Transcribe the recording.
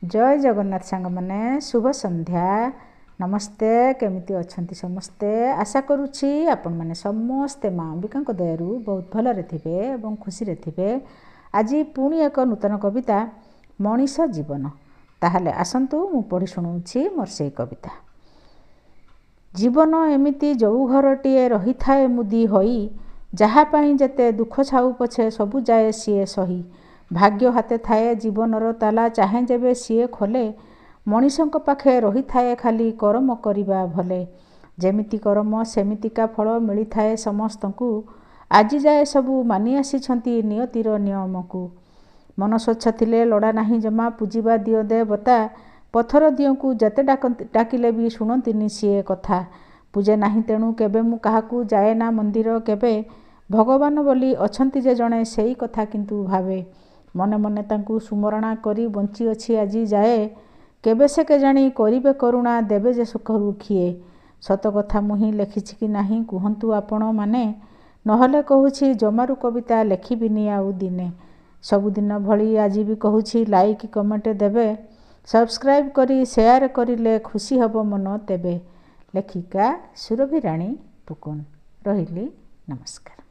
जय जगन्नाथ सांग मैंने शुभ संध्या नमस्ते केमिति अछंती समस्ते आशा करुछि आपण माने समस्ते माँ अंबिका दयारू बहुत भलरे थिबे एवं खुशी रे थिबे। आज पुणी एक नूतन कविता मनीष जीवन ताहले आसंतु मु पढ़ी शुणाउछि मोर से कविता। जीवन एमिति जो घरटीए रही थाए मुदी होई जहा पाई जते दुख छाऊ पछे सबु जाए सीए सही भाग्य हाते थाए जीवनर ताला चाहे जेबे सीए खोले मनीषंक पाखे रही थाए खाली कर्म करिबा भले जेमिति कर्म सेमितिका फल मिली थाए समस्तंकु आज जाए सबु मानि आसीछंती नियतिर नियमकु मन स्वच्छ थिले लड़ा नाही जमा पूजिबा दियो देवता पथर दियंकु जते डाकिले भी शुणंतिनी सीए कथा पूजे नाही तेणु केबे मु काहाकु जाए ना मंदिर केबे भगवान बोली अछंती जे जणे सेई कथा किंतु भावे मने मने तांकु सुमरणा करी बंची अछि आजी जाए केबे से के जानी करिबे करुणा देबे जे सुख रुखिए सत कथा मुही लेखिछि कि नाही कुहंतु आपण माने नहले कहूछि जमारू कविता लेखिबिनी आउ दिने सबुदिन भली आज भी कहूछि लाइक कमेंट देबे सब्सक्राइब करी शेयर करिले खुशी हब मन तेबे। लेखिका सुरभि राणी पुकुन रहिली नमस्कार।